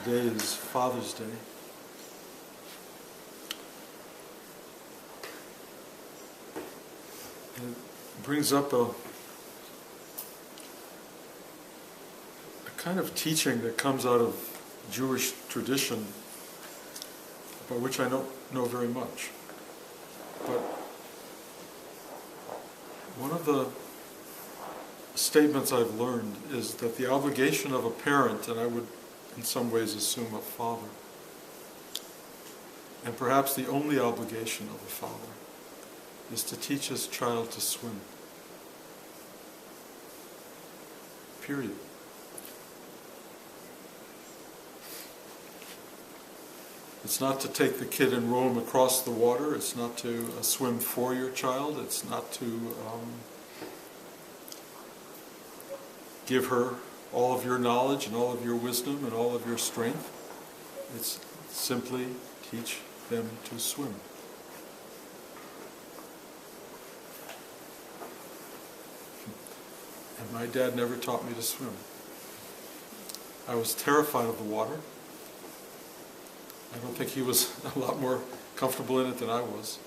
Today is Father's Day. And it brings up a kind of teaching that comes out of Jewish tradition, about which I don't know very much. But one of the statements I've learned is that the obligation of a parent, and I would in some ways assume a father, and perhaps the only obligation of a father, is to teach his child to swim. Period. It's not to take the kid and row him across the water. It's not to swim for your child. It's not to give her all of your knowledge and all of your wisdom and all of your strength. It's simply teach them to swim. And my dad never taught me to swim. I was terrified of the water. I don't think he was a lot more comfortable in it than I was.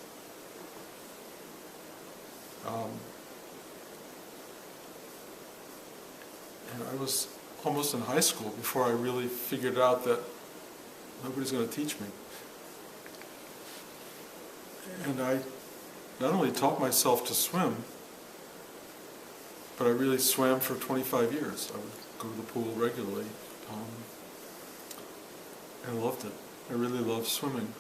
And I was almost in high school before I really figured out that nobody's going to teach me. And I not only taught myself to swim, but I really swam for 25 years. I would go to the pool regularly and loved it. I really loved swimming.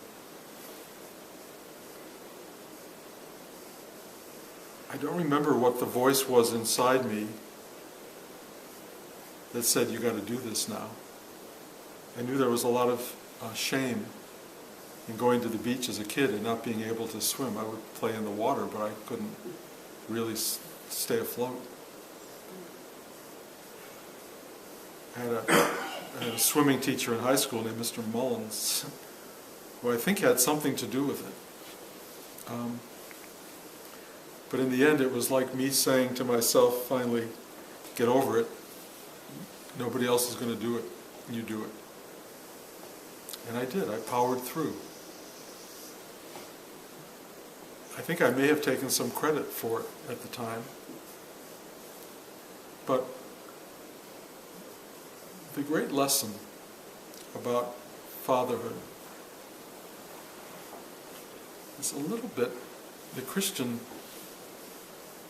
I don't remember what the voice was inside me that said, you got to do this now. I knew there was a lot of shame in going to the beach as a kid and not being able to swim. I would play in the water, but I couldn't really stay afloat. I had a swimming teacher in high school named Mr. Mullins, who I think had something to do with it. But in the end, it was like me saying to myself, finally, get over it. Nobody else is going to do it. You do it. And I did. I powered through. I think I may have taken some credit for it at the time. But the great lesson about fatherhood is a little bit the Christian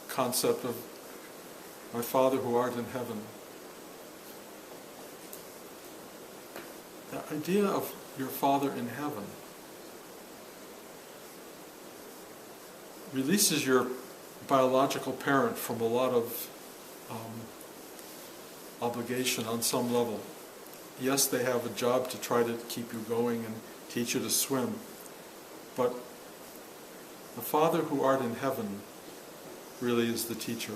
concept of my Father who art in heaven. The idea of your Father in heaven releases your biological parent from a lot of obligation on some level. Yes, they have a job to try to keep you going and teach you to swim, but the Father who art in heaven really is the teacher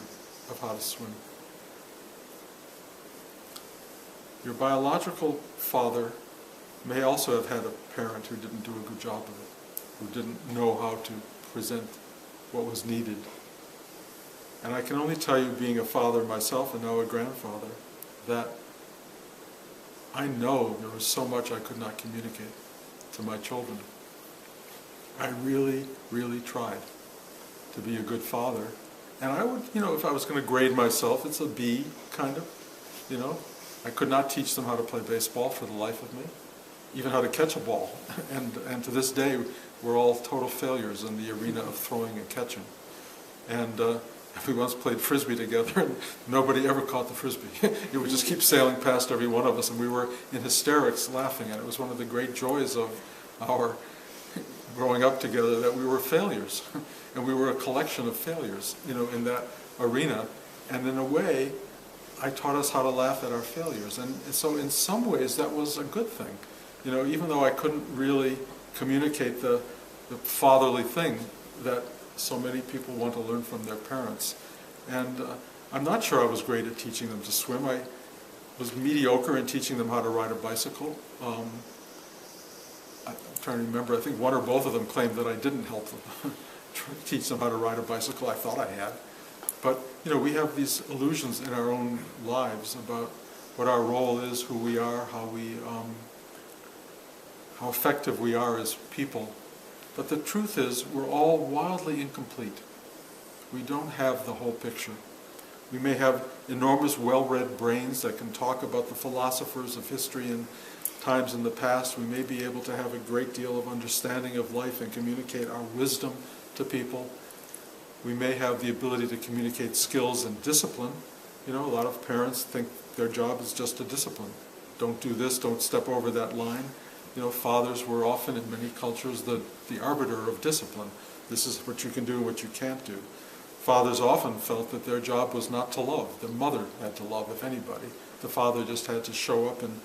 of how to swim. Your biological father may also have had a parent who didn't do a good job of it, who didn't know how to present what was needed. And I can only tell you, being a father myself and now a grandfather, that I know there was so much I could not communicate to my children. I really, really tried to be a good father. And I would, if I was going to grade myself, it's a B, kind of, I could not teach them how to play baseball for the life of me, even how to catch a ball. And to this day, we're all total failures in the arena of throwing and catching. And we once played Frisbee together, and nobody ever caught the Frisbee. It would just keep sailing past every one of us, and we were in hysterics laughing. And it was one of the great joys of our growing up together that we were failures. And we were a collection of failures, in that arena. And in a way, I taught us how to laugh at our failures. And so in some ways, that was a good thing. Even though I couldn't really communicate the fatherly thing that so many people want to learn from their parents. And I'm not sure I was great at teaching them to swim. I was mediocre in teaching them how to ride a bicycle. I'm trying to remember, I think one or both of them claimed that I didn't help them teach them how to ride a bicycle. I thought I had. But, we have these illusions in our own lives about what our role is, who we are, how we how effective we are as people. But the truth is, we're all wildly incomplete. We don't have the whole picture. We may have enormous well-read brains that can talk about the philosophers of history and times in the past. We may be able to have a great deal of understanding of life and communicate our wisdom to people. We may have the ability to communicate skills and discipline. You know, a lot of parents think their job is just to discipline. Don't do this, don't step over that line. You know, fathers were often in many cultures the arbiter of discipline. This is what you can do and what you can't do. Fathers often felt that their job was not to love. The mother had to love, if anybody. The father just had to show up and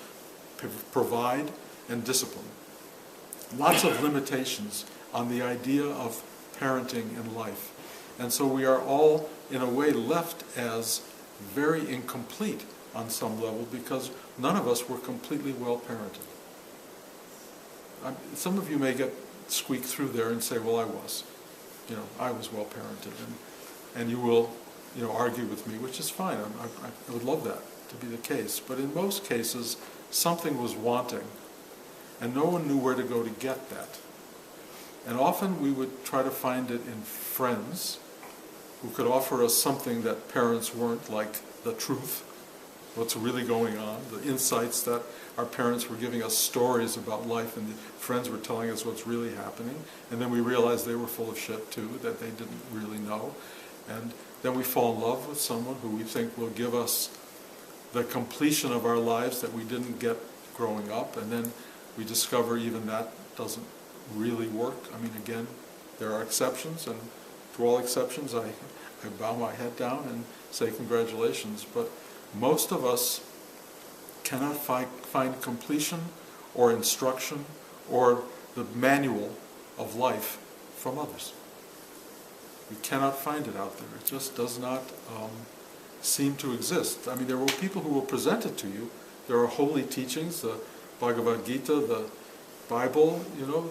provide and discipline. Lots of limitations on the idea of parenting in life. And so we are all, in a way, left as very incomplete on some level because none of us were completely well parented. Some of you may get squeaked through there and say, well, I was. You know, I was well parented. And you will, you know, argue with me, which is fine. I would love that to be the case. But in most cases, something was wanting, and no one knew where to go to get that. And often we would try to find it in friends who could offer us something that parents weren't, like the truth, what's really going on, the insights that our parents were giving us stories about life, and the friends were telling us what's really happening. And then we realized they were full of shit too, that they didn't really know. And then we fall in love with someone who we think will give us the completion of our lives that we didn't get growing up, and then we discover even that doesn't really work. I mean, again, there are exceptions, and to all exceptions, I bow my head down and say congratulations. But most of us cannot find completion or instruction or the manual of life from others. We cannot find it out there. It just does not seem to exist. I mean, there will people who will present it to you. There are holy teachings, the Bhagavad Gita, the Bible, you know,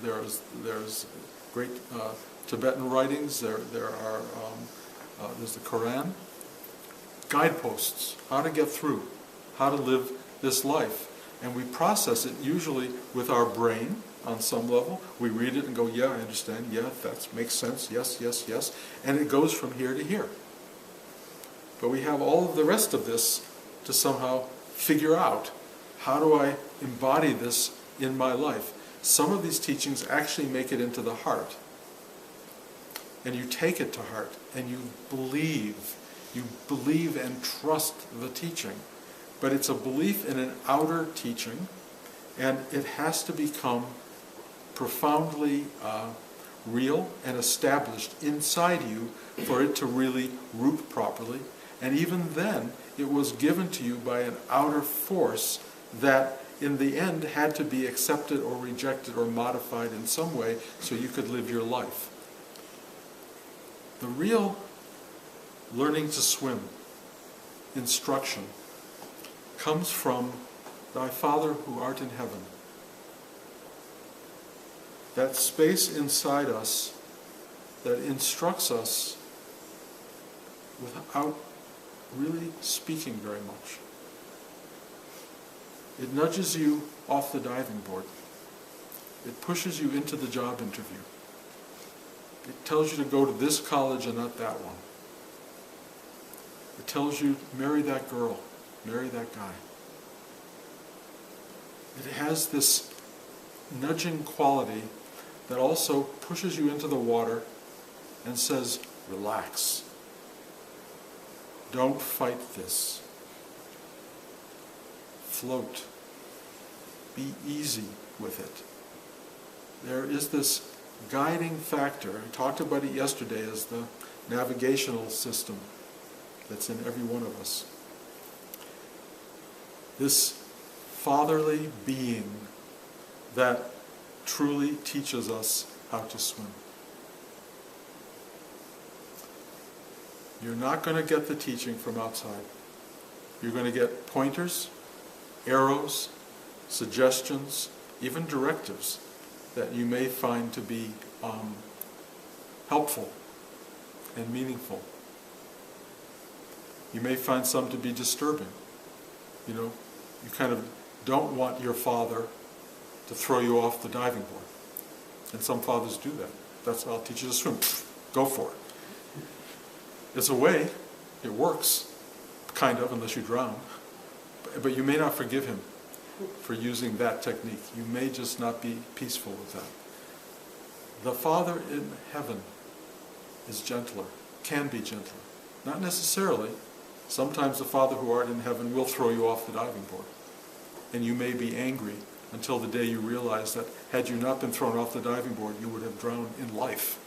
there's great Tibetan writings, there's the Quran. Guideposts, how to get through, how to live this life. And we process it usually with our brain on some level. We read it and go, yeah, I understand, yeah, that makes sense, yes, yes, yes. And it goes from here to here. But we have all of the rest of this to somehow figure out, how do I embody this in my life? Some of these teachings actually make it into the heart. And you take it to heart, and you believe and trust the teaching. But it's a belief in an outer teaching, and it has to become profoundly real and established inside you for it to really root properly. And even then, it was given to you by an outer force that in the end had to be accepted or rejected or modified in some way so you could live your life. The real learning to swim instruction comes from thy Father who art in heaven. That space inside us that instructs us without really speaking very much. It nudges you off the diving board. It pushes you into the job interview. It tells you to go to this college and not that one. It tells you, marry that girl, marry that guy. It has this nudging quality that also pushes you into the water and says, relax. Don't fight this. Float. Be easy with it. There is this guiding factor. I talked about it yesterday as the navigational system that's in every one of us. This fatherly being that truly teaches us how to swim. You're not going to get the teaching from outside. You're going to get pointers, arrows, suggestions, even directives that you may find to be helpful and meaningful. You may find some to be disturbing. You know, you kind of don't want your father to throw you off the diving board. And some fathers do that. That's I'll teach you to swim. Go for it. It's a way. It works, kind of, unless you drown. But you may not forgive him for using that technique. You may just not be peaceful with that. The Father in heaven is gentler, can be gentler. Not necessarily. Sometimes the Father who art in heaven will throw you off the diving board. And you may be angry until the day you realize that had you not been thrown off the diving board, you would have drowned in life.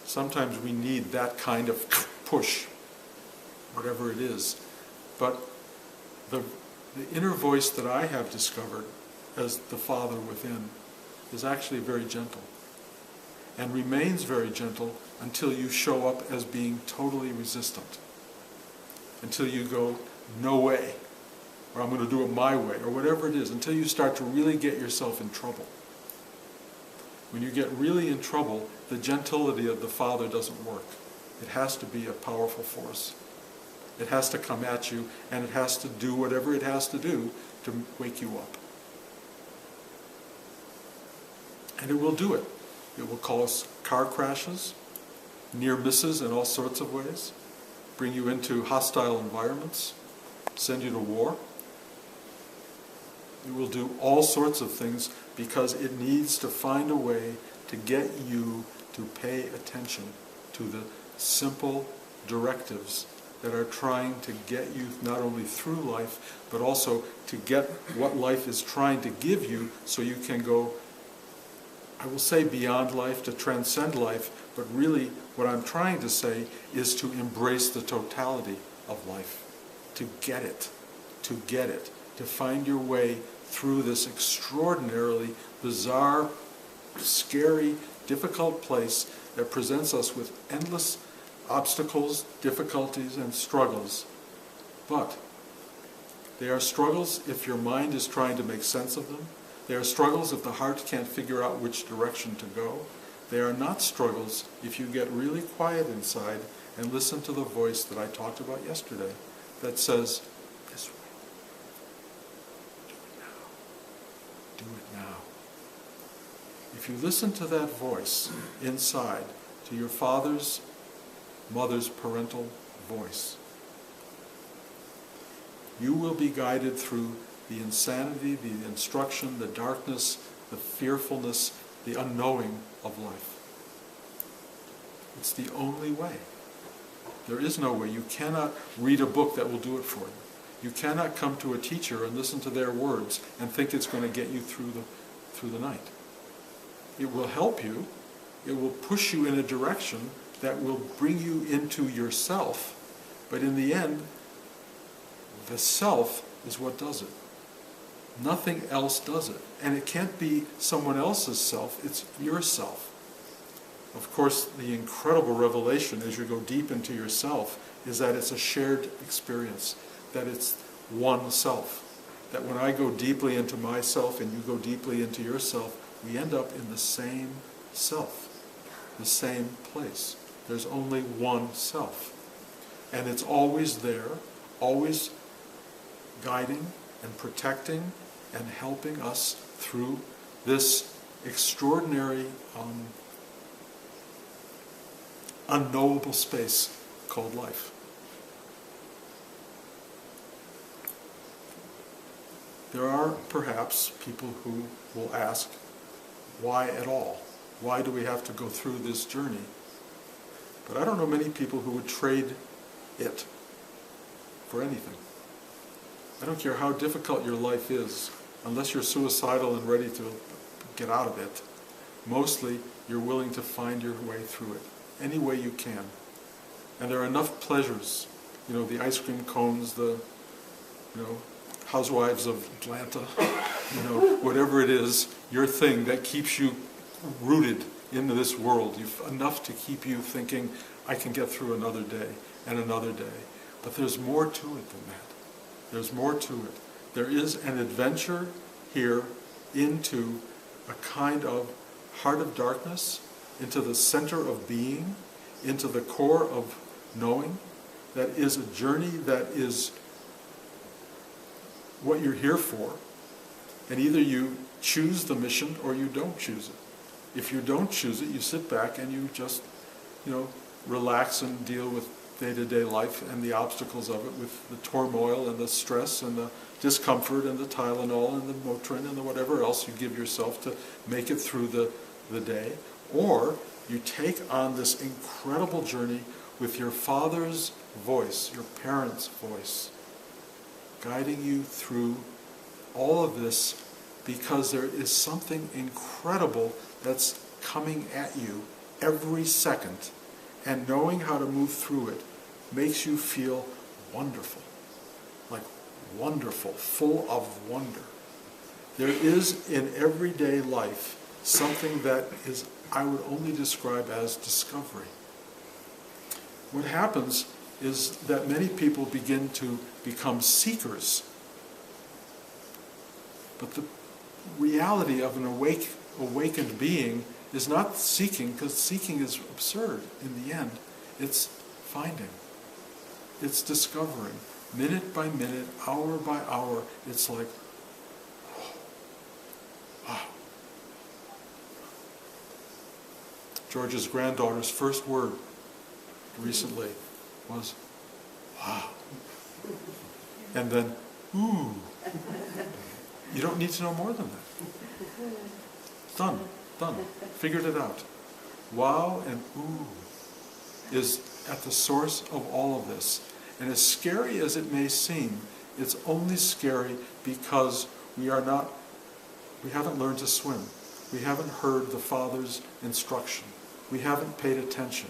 Sometimes we need that kind of push, whatever it is. But the inner voice that I have discovered as the Father within is actually very gentle, and remains very gentle until you show up as being totally resistant. Until you go, no way, or I'm going to do it my way, or whatever it is, until you start to really get yourself in trouble. When you get really in trouble, the gentility of the Father doesn't work. It has to be a powerful force. It has to come at you, and it has to do whatever it has to do to wake you up. And it will do it. It will cause car crashes, near misses in all sorts of ways, bring you into hostile environments, send you to war. It will do all sorts of things because it needs to find a way to get you to pay attention to the simple directives that are trying to get you not only through life, but also to get what life is trying to give you so you can go, I will say beyond life, to transcend life, but really what I'm trying to say is to embrace the totality of life, to get it, to find your way through this extraordinarily bizarre, scary, difficult place that presents us with endless obstacles, difficulties, and struggles. But they are struggles if your mind is trying to make sense of them. They are struggles if the heart can't figure out which direction to go. They are not struggles if you get really quiet inside and listen to the voice that I talked about yesterday that says, this way. Do it now. If you listen to that voice inside, to your father's, mother's parental voice, you will be guided through the insanity, the instruction, the darkness, the fearfulness, the unknowing of life. It's the only way. There is no way. You cannot read a book that will do it for you. You cannot come to a teacher and listen to their words and think it's going to get you through the night. It will help you. It will push you in a direction that will bring you into yourself. But in the end, the self is what does it. Nothing else does it. And it can't be someone else's self, it's yourself. Of course, the incredible revelation as you go deep into yourself is that it's a shared experience, that it's one self. That when I go deeply into myself and you go deeply into yourself, we end up in the same self, the same place. There's only one self. And it's always there, always guiding and protecting and helping us through this extraordinary, unknowable space called life. There are perhaps people who will ask, why at all? Why do we have to go through this journey? But I don't know many people who would trade it for anything. I don't care how difficult your life is, unless you're suicidal and ready to get out of it. Mostly, you're willing to find your way through it, any way you can. And there are enough pleasures, the ice cream cones, the, housewives of Atlanta, whatever it is, your thing that keeps you rooted into this world. You've enough to keep you thinking, I can get through another day and another day. But there's more to it than that. There's more to it. There is an adventure here into a kind of heart of darkness, into the center of being, into the core of knowing, that is a journey that is what you're here for. And either you choose the mission or you don't choose it. If you don't choose it, you sit back and you just, relax and deal with day-to-day life and the obstacles of it, with the turmoil and the stress and the discomfort and the Tylenol and the Motrin and the whatever else you give yourself to make it through the day. Or you take on this incredible journey with your Father's voice, your parents' voice, guiding you through all of this, because there is something incredible that's coming at you every second, and knowing how to move through it makes you feel wonderful, like wonderful, full of wonder. There is in everyday life something that is, I would only describe as discovery. What happens is that many people begin to become seekers. But the reality of an awakened being is not seeking, because seeking is absurd in the end. It's finding. It's discovering. Minute by minute, hour by hour, it's like, wow. George's granddaughter's first word recently was, wow. And then, ooh. You don't need to know more than that. Done. Figured it out. Wow and ooh is at the source of all of this. And as scary as it may seem, it's only scary because we haven't learned to swim. We haven't heard the Father's instruction. We haven't paid attention.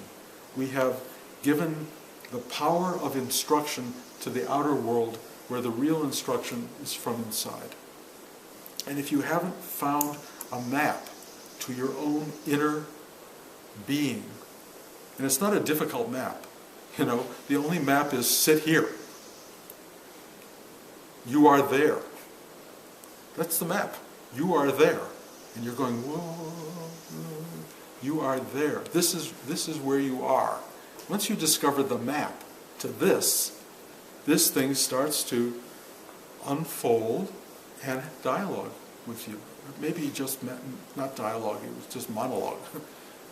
We have given the power of instruction to the outer world, where the real instruction is from inside. And if you haven't found a map to your own inner being, and it's not a difficult map, the only map is sit here. You are there. That's the map. You are there. And you're going, whoa, you are there. This is where you are. Once you discover the map to this thing starts to unfold and dialogue with you. Maybe just not dialogue, it was just monologue.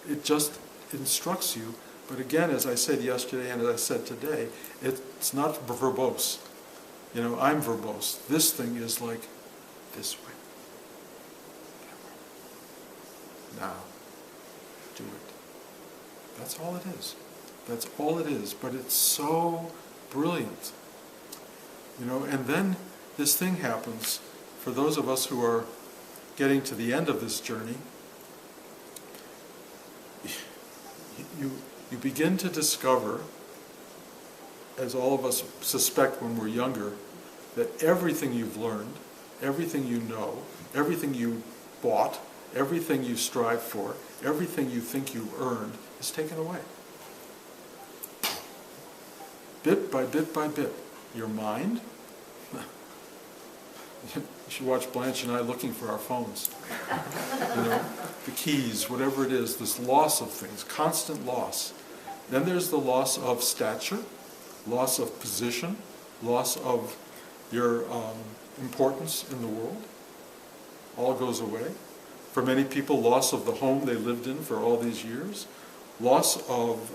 It just instructs you. But again, as I said yesterday and as I said today, it's not verbose. I'm verbose. This thing is like this way. Now, do it. That's all it is. That's all it is. But it's so brilliant. And then this thing happens for those of us who are getting to the end of this journey. You begin to discover, as all of us suspect when we're younger, that everything you've learned, everything you know, everything you bought, everything you strive for, everything you think you earned is taken away. Bit by bit by bit. Your mind. You should watch Blanche and I looking for our phones. The keys, whatever it is, this loss of things, constant loss. Then there's the loss of stature, loss of position, loss of your importance in the world. All goes away. For many people, loss of the home they lived in for all these years, loss of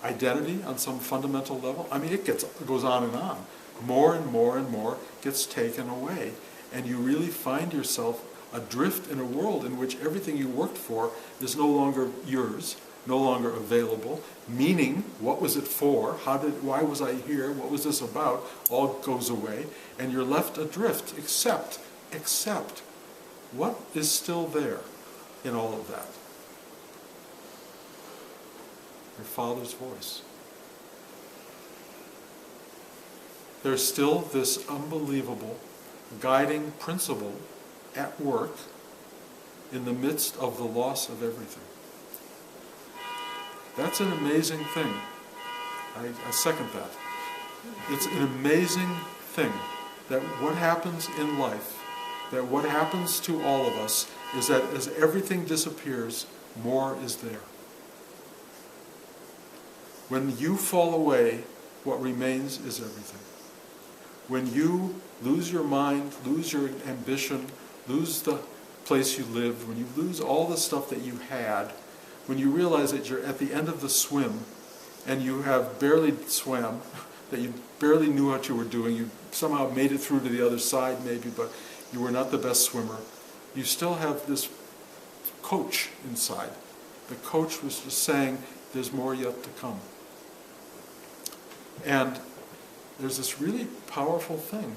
identity on some fundamental level. It goes on and on. More and more and more gets taken away. And you really find yourself adrift in a world in which everything you worked for is no longer yours, no longer available. Meaning, what was it for? Why was I here? What was this about? All goes away. And you're left adrift, except what is still there in all of that? Your Father's voice. There's still this unbelievable guiding principle at work in the midst of the loss of everything. That's an amazing thing. I second that. It's an amazing thing that what happens in life, that what happens to all of us, is that as everything disappears, more is there. When you fall away, what remains is everything. when you lose your mind, lose your ambition, lose the place you lived, when you lose all the stuff that you had, when you realize that you're at the end of the swim and you have barely swam, that you barely knew what you were doing, you somehow made it through to the other side maybe, but you were not the best swimmer, you still have this coach inside. The coach was just saying, there's more yet to come. And there's this really powerful thing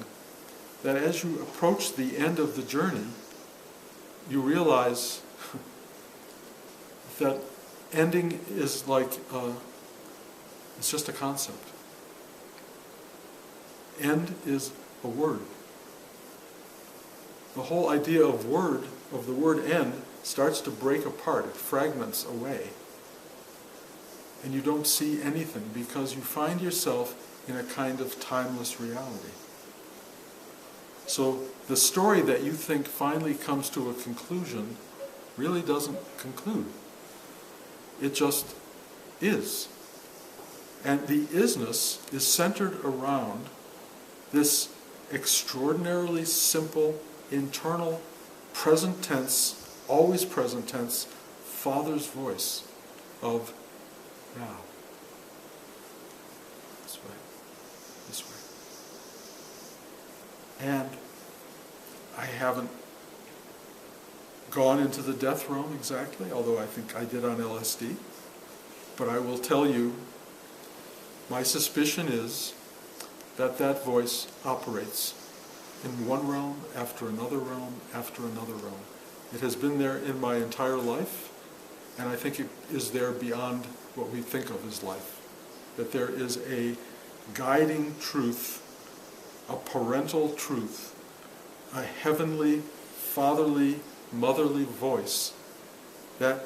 that as you approach the end of the journey, you realize that ending is like, it's just a concept. End is a word. The whole idea of the word end, starts to break apart, it fragments away. And you don't see anything because you find yourself in a kind of timeless reality. So the story that you think finally comes to a conclusion really doesn't conclude. It just is. And the isness is centered around this extraordinarily simple, internal, present tense, always present tense, Father's voice of now. This way. This way. And I haven't gone into the death realm exactly, although I think I did on LSD. But I will tell you, my suspicion is that that voice operates in one realm after another realm after another realm. It has been there in my entire life, and I think it is there beyond what we think of as life. That there is a guiding truth, a parental truth, a heavenly, fatherly, motherly voice that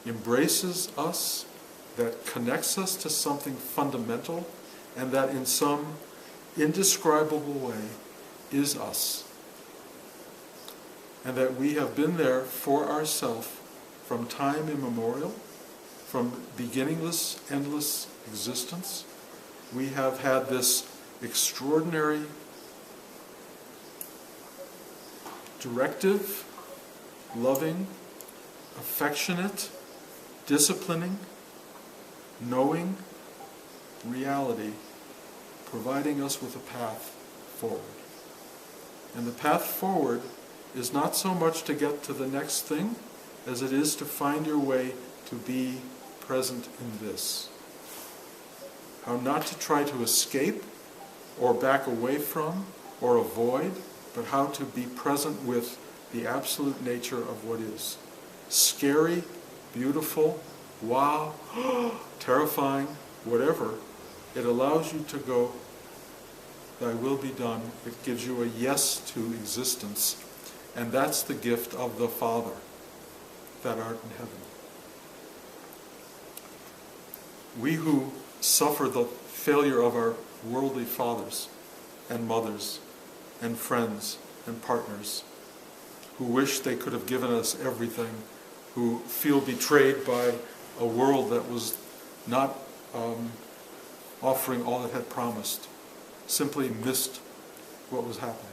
embraces us, that connects us to something fundamental, and that in some indescribable way is us. And that we have been there for ourselves from time immemorial, from beginningless, endless existence. We have had this extraordinary directive, loving, affectionate, disciplining, knowing reality, providing us with a path forward. And the path forward is not so much to get to the next thing as it is to find your way to be present in this. How not to try to escape or back away from or avoid, but how to be present with the absolute nature of what is. Scary, beautiful, wow, terrifying, whatever. It allows you to go, thy will be done. It gives you a yes to existence. And that's the gift of the Father that art in heaven. We who suffer the failure of our worldly fathers and mothers and friends and partners, who wish they could have given us everything, who feel betrayed by a world that was not offering all it had promised, simply missed what was happening.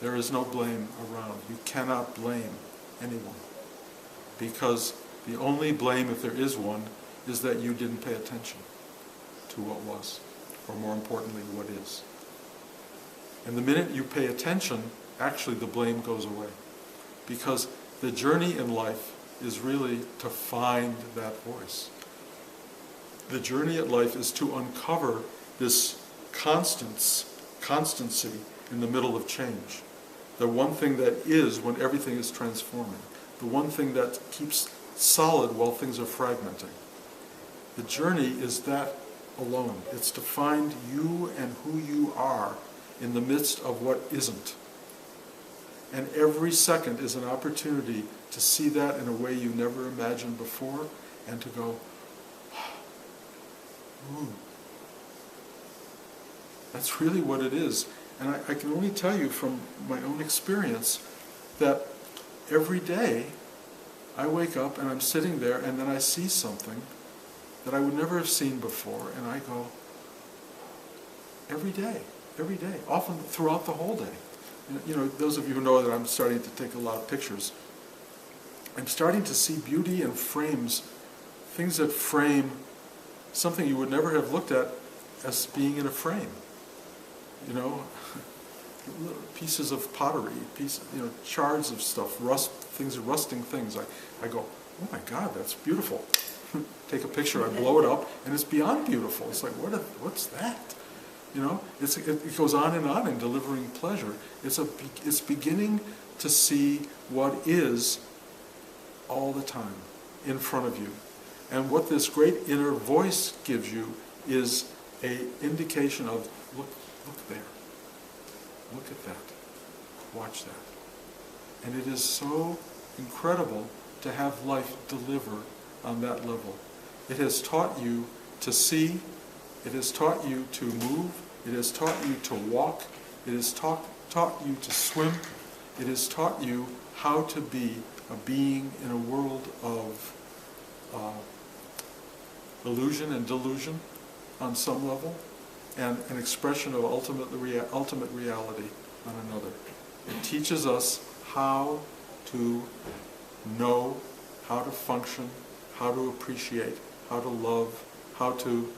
There is no blame around. You cannot blame anyone. Because the only blame, if there is one, is that you didn't pay attention to what was, or more importantly, what is. And the minute you pay attention, actually the blame goes away. Because the journey in life is really to find that voice. The journey in life is to uncover this constancy in the middle of change. The one thing that is when everything is transforming. The one thing that keeps solid while things are fragmenting. The journey is that alone. It's to find you and who you are in the midst of what isn't. And every second is an opportunity to see that in a way you never imagined before, and to go, ooh. That's really what it is. And I can only tell you from my own experience that every day I wake up and I'm sitting there and then I see something that I would never have seen before, and I go, every day. every day, often throughout the whole day. You know, those of you who know that I'm starting to take a lot of pictures, I'm starting to see beauty in frames, things that frame something you would never have looked at as being in a frame. You know, pieces of pottery, shards of stuff, rusting things. I go, oh my God, that's beautiful. Take a picture, I blow it up, and it's beyond beautiful. It's like, what's that? You know, it goes on in delivering pleasure. It's beginning to see what is all the time in front of you. And what this great inner voice gives you is an indication of, look there. Look at that. Watch that. And it is so incredible to have life deliver on that level. It has taught you to see. It has taught you to move. It has taught you to walk. It has taught you to swim. It has taught you how to be a being in a world of illusion and delusion on some level, and an expression of ultimate reality on another. It teaches us how to know, how to function, how to appreciate, how to love, how to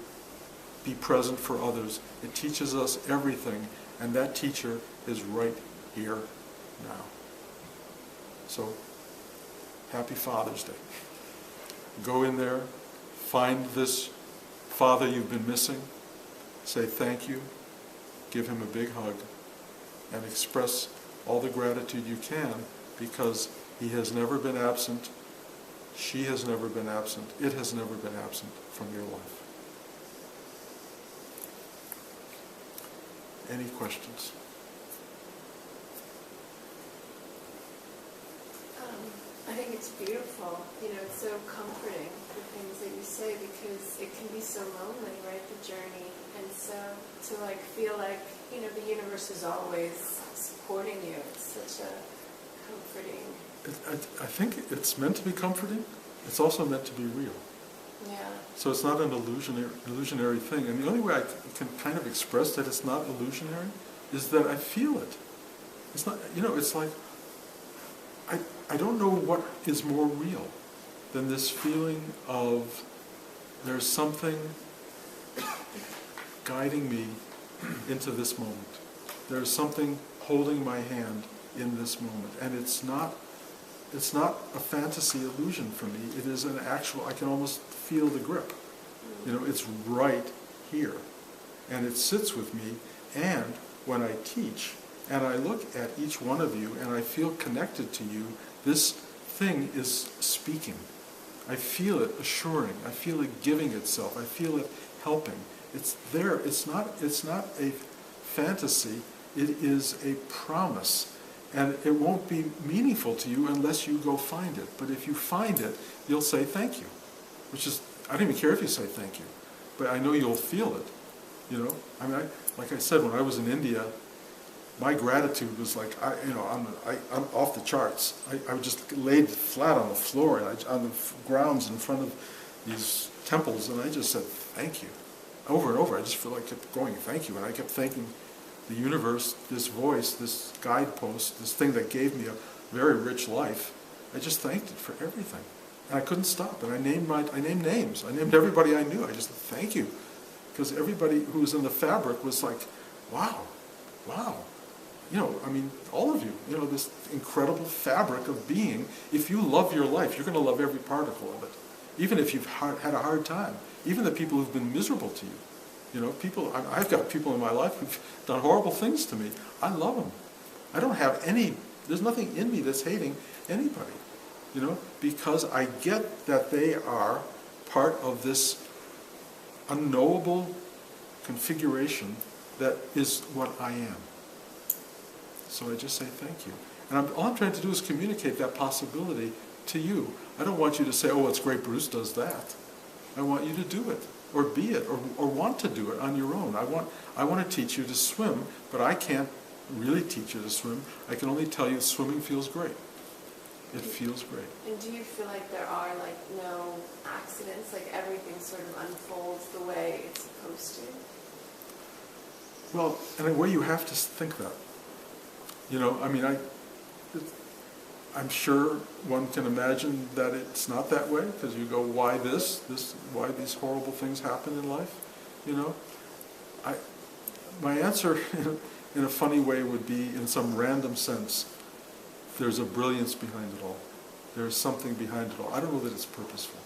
be present for others. It teaches us everything, and that teacher is right here now. So, happy Father's Day. Go in there, find this father you've been missing, say thank you, give him a big hug, and express all the gratitude you can, because he has never been absent, she has never been absent, it has never been absent from your life. Any questions? I think it's beautiful. You know, it's so comforting, the things that you say, because it can be so lonely, right, the journey. And so to like feel like, you know, the universe is always supporting you, it's such a comforting. I think it's meant to be comforting. It's also meant to be real. Yeah. So it's not an illusionary thing. And the only way I can kind of express that it's not illusionary is that I feel it. It's not, you know, it's like, I don't know what is more real than this feeling of there's something guiding me into this moment. There's something holding my hand in this moment. And it's not a fantasy illusion for me. It is an actual, I can almost feel the grip. You know, it's right here. And it sits with me. And when I teach, and I look at each one of you, and I feel connected to you, this thing is speaking. I feel it assuring. I feel it giving itself. I feel it helping. It's there. It's not a fantasy. It is a promise. And it won't be meaningful to you unless you go find it. But if you find it, you'll say thank you. Which is, I don't even care if you say thank you. But I know you'll feel it. You know? I mean, like I said, when I was in India, my gratitude was like, I'm off the charts. I just laid flat on the floor, and on the grounds in front of these temples, and I just said, thank you. Over and over, I just feel like I kept going, thank you. And I kept thanking the universe, this voice, this guidepost, this thing that gave me a very rich life. I just thanked it for everything. And I couldn't stop. And I named names. I named everybody I knew. I just said, thank you. Because everybody who was in the fabric was like, wow. You know, I mean, all of you, you know, this incredible fabric of being. If you love your life, you're going to love every particle of it. Even if you've had a hard time. Even the people who've been miserable to you. You know, I've got people in my life who've done horrible things to me. I love them. I don't have there's nothing in me that's hating anybody. You know, because I get that they are part of this unknowable configuration that is what I am. So I just say thank you. And all I'm trying to do is communicate that possibility to you. I don't want you to say, oh, it's great Bruce does that. I want you to do it, or be it, or want to do it on your own. I want to teach you to swim, but I can't really teach you to swim. I can only tell you swimming feels great. It feels great. And do you feel like there are like no accidents, like everything sort of unfolds the way it's supposed to? Well, in a way you have to think that. You know, I mean, I'm sure one can imagine that it's not that way, because you go, why why these horrible things happen in life, you know? My answer in a funny way would be, in some random sense, there's a brilliance behind it all. There's something behind it all. I don't know that it's purposeful.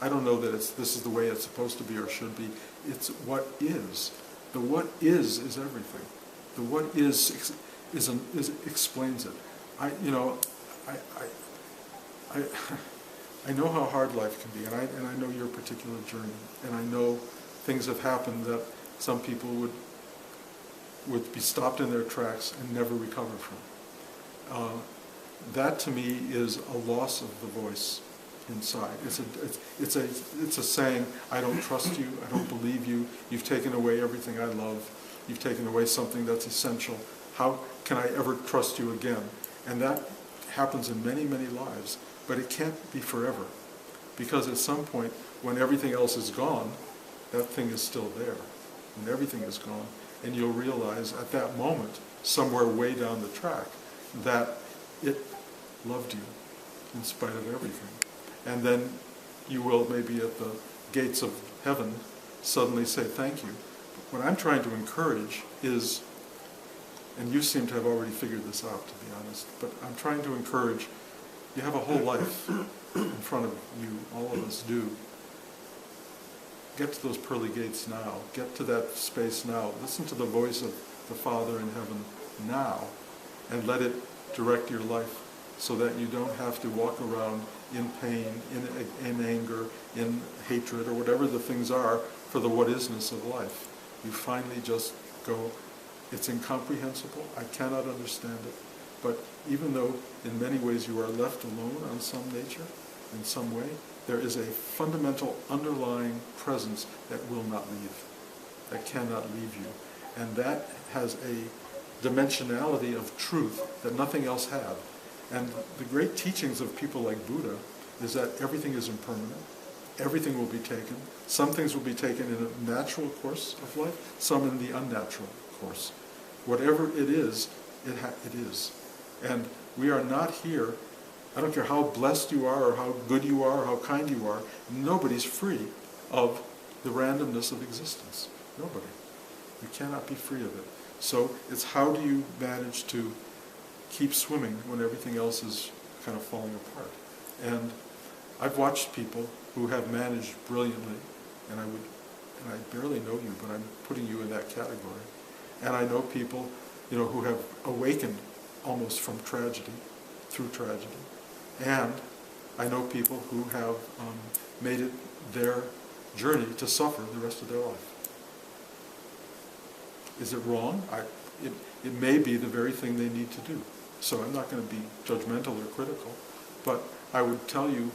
I don't know that this is the way it's supposed to be or should be. It's what is. The what is everything. The what is explains it. I know how hard life can be, and I know your particular journey, and I know things have happened that some people would be stopped in their tracks and never recover from. That to me is a loss of the voice inside. It's a saying, I don't trust you, I don't believe you, you've taken away everything I love, you've taken away something that's essential, how can I ever trust you again? And that happens in many, many lives, but it can't be forever, because at some point, when everything else is gone, that thing is still there, and everything is gone, and you'll realize at that moment, somewhere way down the track, that it loved you in spite of everything. And then you will, maybe at the gates of heaven, suddenly say thank you. What I'm trying to encourage is, and you seem to have already figured this out, to be honest, but I'm trying to encourage, you have a whole life in front of you, all of us do. Get to those pearly gates now. Get to that space now. Listen to the voice of the Father in heaven now, and let it direct your life, so that you don't have to walk around in pain, in anger, in hatred, or whatever the things are for the what-isness of life. You finally just go, it's incomprehensible, I cannot understand it, but even though in many ways you are left alone on some nature, in some way, there is a fundamental underlying presence that will not leave, that cannot leave you. And that has a dimensionality of truth that nothing else had. And the great teachings of people like Buddha is that everything is impermanent, everything will be taken. Some things will be taken in a natural course of life, some in the unnatural course. Whatever it is, it is. And we are not here, I don't care how blessed you are or how good you are or how kind you are, nobody's free of the randomness of existence. Nobody. You cannot be free of it. So it's how do you manage to keep swimming when everything else is kind of falling apart. And I've watched people who have managed brilliantly, and I barely know you, but I'm putting you in that category. And I know people, who have awakened almost from tragedy, through tragedy. And I know people who have made it their journey to suffer the rest of their life. Is it wrong? It may be the very thing they need to do. So I'm not going to be judgmental or critical, but I would tell you,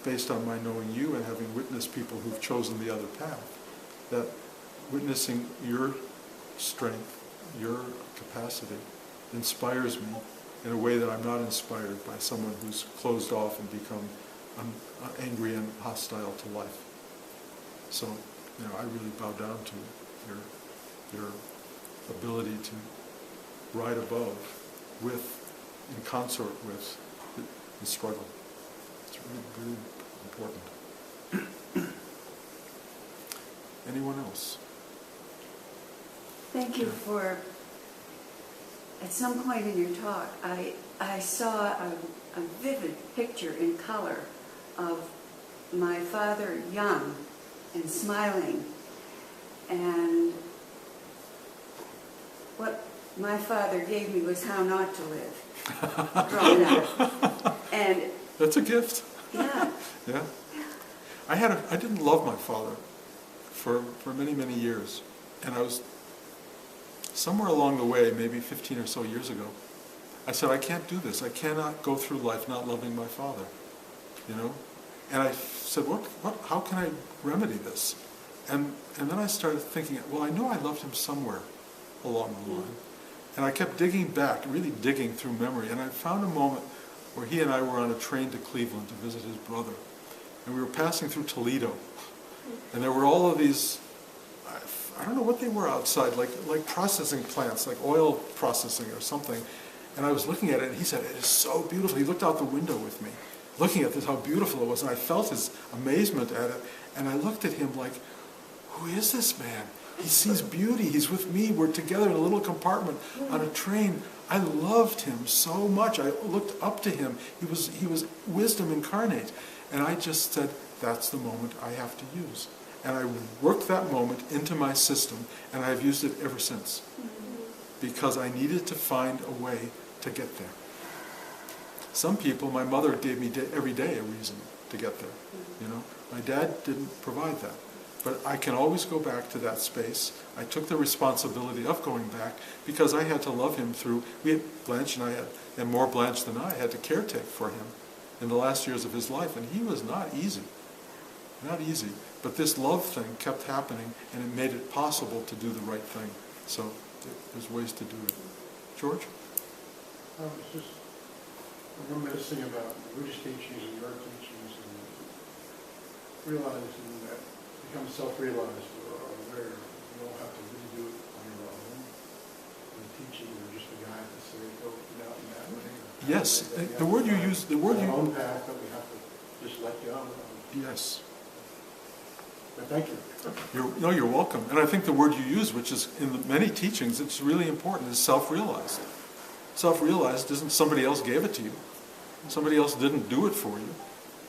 based on my knowing you and having witnessed people who've chosen the other path, that witnessing your strength, your capacity, inspires me in a way that I'm not inspired by someone who's closed off and become angry and hostile to life. So, I really bow down to your ability to ride above in consort with the struggle. It's really, really important. Anyone else? Thank you for, at some point in your talk, I saw a vivid picture in color of my father young and smiling, and what my father gave me was How Not to Live, drawn out. And that's a gift. yeah. Yeah. I didn't love my father for many, many years. And I was, somewhere along the way, maybe 15 or so years ago, I said, I can't do this. I cannot go through life not loving my father, And I said, how can I remedy this? And then I started thinking, well, I know I loved him somewhere along the line. And I kept digging back, really digging through memory, and I found a moment where he and I were on a train to Cleveland to visit his brother. And we were passing through Toledo. And there were all of these, I don't know what they were outside, like processing plants, like oil processing or something. And I was looking at it, and he said, "It is so beautiful." He looked out the window with me, looking at this, how beautiful it was, and I felt his amazement at it. And I looked at him like, who is this man? He sees beauty. He's with me. We're together in a little compartment on a train. I loved him so much. I looked up to him. He was wisdom incarnate. And I just said, that's the moment I have to use. And I worked that moment into my system, and I've used it ever since. Because I needed to find a way to get there. Some people, my mother gave me every day a reason to get there. You know, my dad didn't provide that. But I can always go back to that space. I took the responsibility of going back because I had to love him through, we had Blanche and more Blanche than I had to caretake for him in the last years of his life. And he was not easy. Not easy. But this love thing kept happening, and it made it possible to do the right thing. So there's ways to do it. George? I was just reminiscing about Buddhist teachings and your teachings, and realizing that become self-realized or aware. You don't have to really do it on your own. The teaching, you're just a guide to say, go out in that way. Yes, the word you use, the word you... Our own path, but we have to just let go. Yes. But thank you. You're welcome. And I think the word you use, which is in the many teachings, it's really important, is self-realized. Self-realized isn't somebody else gave it to you. Somebody else didn't do it for you.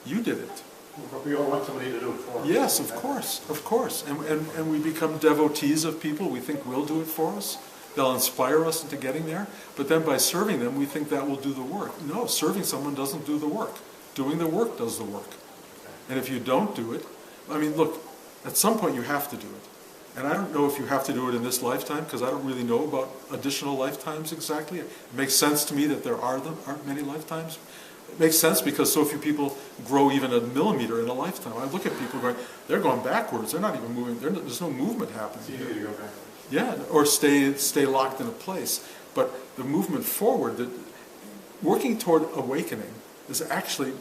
You did it. But we all want somebody to do it for us. Yes, of course. And we become devotees of people. We think we'll do it for us. They'll inspire us into getting there. But then by serving them, we think that will do the work. No, serving someone doesn't do the work. Doing the work does the work. And if you don't do it, I mean, look, at some point you have to do it. And I don't know if you have to do it in this lifetime, because I don't really know about additional lifetimes exactly. It makes sense to me that there aren't many lifetimes. It makes sense because so few people grow even a millimeter in a lifetime. I look at people going, they're going backwards. They're not even moving. There's no movement happening. It's easy to go backwards. Yeah, or stay locked in a place. But the movement forward, working toward awakening, is actually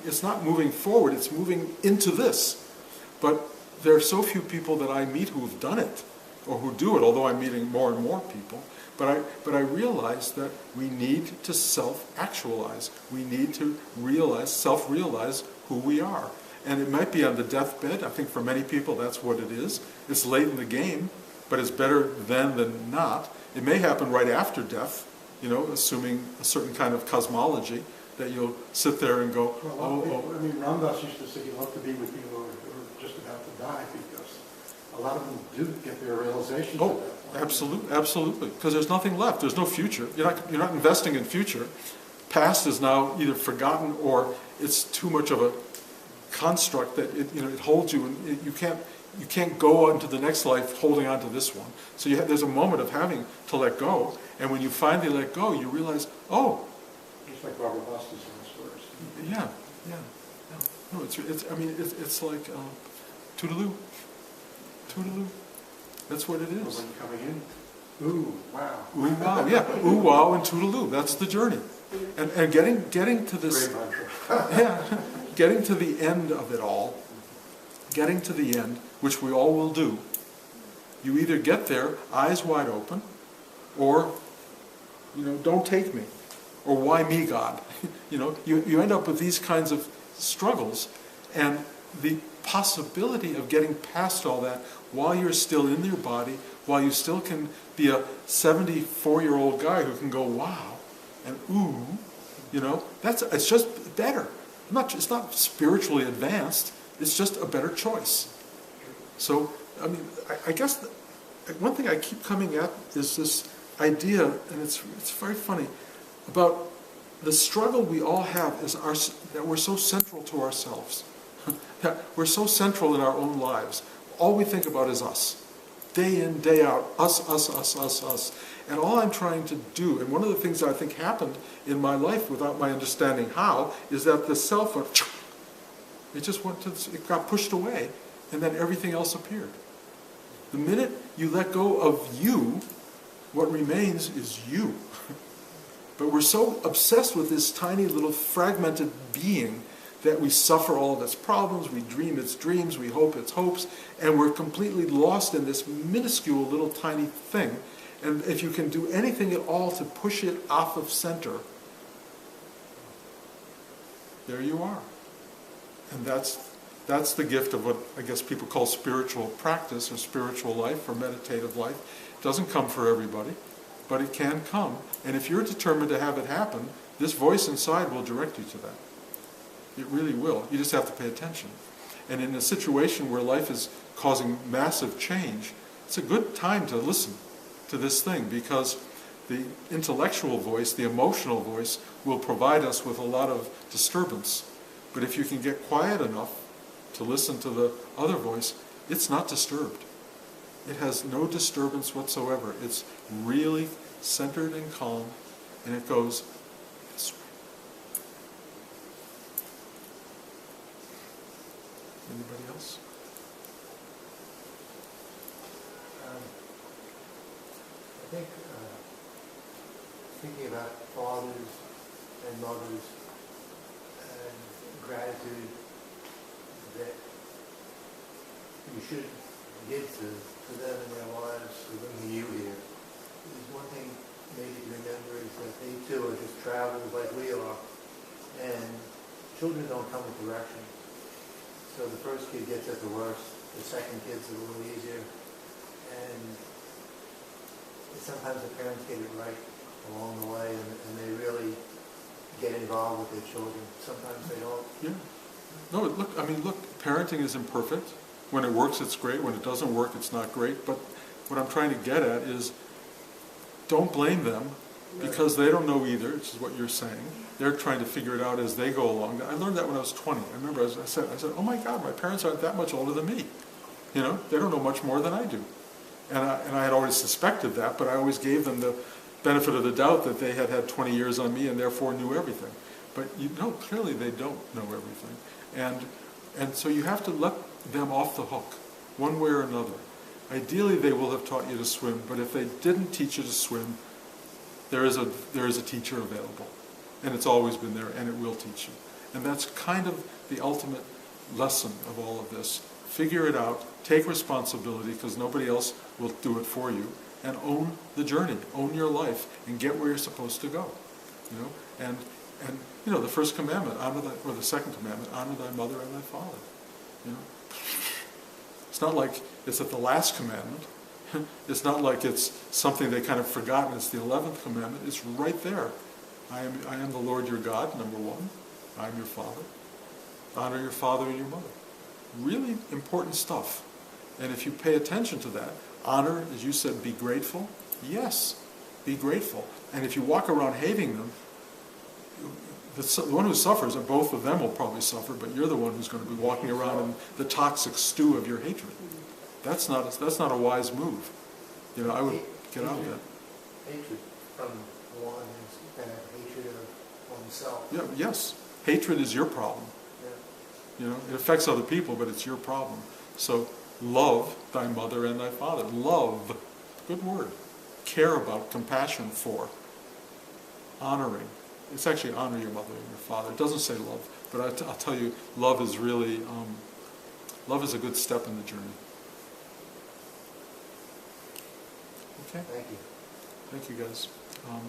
it's not moving forward, it's moving into this. But there are so few people that I meet who've done it, or who do it, although I'm meeting more and more people. But I realize that we need to self-actualize. We need to self-realize who we are. And it might be on the deathbed. I think for many people that's what it is. It's late in the game, but it's better then than not. It may happen right after death, assuming a certain kind of cosmology, that you'll sit there and go, I mean, Ramdas used to say he loved to be with people who are just about to die, because a lot of them do get their realizations at that point. Absolutely, because there's nothing left. There's no future. You're not investing in future. Past is now either forgotten or it's too much of a construct that it holds you, and you can't go on to the next life holding on to this one. So there's a moment of having to let go, and when you finally let go, you realize, just like Barbara Buster's last words. Yeah. No, it's like toodaloo. That's what it is. When coming in, ooh, wow. Ooh, wow, yeah. Ooh, wow, and toodaloo. That's the journey. And getting to this... Great mantra. Yeah, getting to the end of it all, getting to the end, which we all will do, you either get there, eyes wide open, or, don't take me. Or why me, God? You end up with these kinds of struggles, and the possibility of getting past all that while you're still in your body, while you still can be a 74-year-old guy who can go, wow, and ooh, it's just better. It's not spiritually advanced, it's just a better choice. So, I guess one thing I keep coming at is this idea, and it's very funny, about the struggle we all have is that we're so central to ourselves. That we're so central in our own lives. All we think about is us. Day in, day out, us. And all I'm trying to do, and one of the things that I think happened in my life without my understanding how, is that the self went, it got pushed away, and then everything else appeared. The minute you let go of you, what remains is you. But we're so obsessed with this tiny little fragmented being that we suffer all of its problems, we dream its dreams, we hope its hopes, and we're completely lost in this minuscule little tiny thing. And if you can do anything at all to push it off of center, there you are. And that's the gift of what I guess people call spiritual practice or spiritual life or meditative life. It doesn't come for everybody, but it can come. And if you're determined to have it happen, this voice inside will direct you to that. It really will. You just have to pay attention. And in a situation where life is causing massive change, it's a good time to listen to this thing, because the intellectual voice, the emotional voice, will provide us with a lot of disturbance. But if you can get quiet enough to listen to the other voice, it's not disturbed. It has no disturbance whatsoever. It's really centered and calm, and it goes this way. Anybody else? I think thinking about fathers and mothers and gratitude that you should give to them in their lives for bringing you here. There's one thing maybe to remember is that they too are just travelers like we are, and children don't come with direction. So the first kid gets it the worst, the second kid's a little easier, and sometimes the parents get it right along the way, and they really get involved with their children. Sometimes they don't. Yeah. No, look, parenting is imperfect. When it works, it's great. When it doesn't work, it's not great. But what I'm trying to get at is, don't blame them, because they don't know either, which is what you're saying. They're trying to figure it out as they go along. I learned that when I was 20. I remember I said, oh my God, my parents aren't that much older than me. You know, they don't know much more than I do. And I had always suspected that, but I always gave them the benefit of the doubt that they had had 20 years on me and therefore knew everything. But you know, clearly they don't know everything. And so you have to let them off the hook, one way or another. Ideally, they will have taught you to swim, but if they didn't teach you to swim, there is a teacher available. And it's always been there, and it will teach you. And that's kind of the ultimate lesson of all of this. Figure it out, take responsibility, because nobody else will do it for you, and own the journey, own your life, and get where you're supposed to go. You know, and you know, the first commandment, or the second commandment, honor thy mother and thy father. You know, it's not like it's at the last commandment. It's not like it's something they kind of forgotten. It's the 11th commandment. It's right there. I am the Lord your God, number one. I am your father. Honor your father and your mother. Really important stuff. And if you pay attention to that, honor, as you said, be grateful. Yes, be grateful. And if you walk around hating them, the one who suffers, and both of them will probably suffer, but you're the one who's going to be walking around in the toxic stew of your hatred. That's not a wise move. You know, I would get out of that. Hatred from one is kind of hatred of oneself. Yeah, yes. Hatred is your problem. Yeah. You know, it affects other people, but it's your problem. So love thy mother and thy father. Love, good word. Care about, compassion for, honoring. It's actually honor your mother and your father. It doesn't say love, but I'll tell you, love is really, love is a good step in the journey. Okay? Thank you. Thank you, guys. Bye.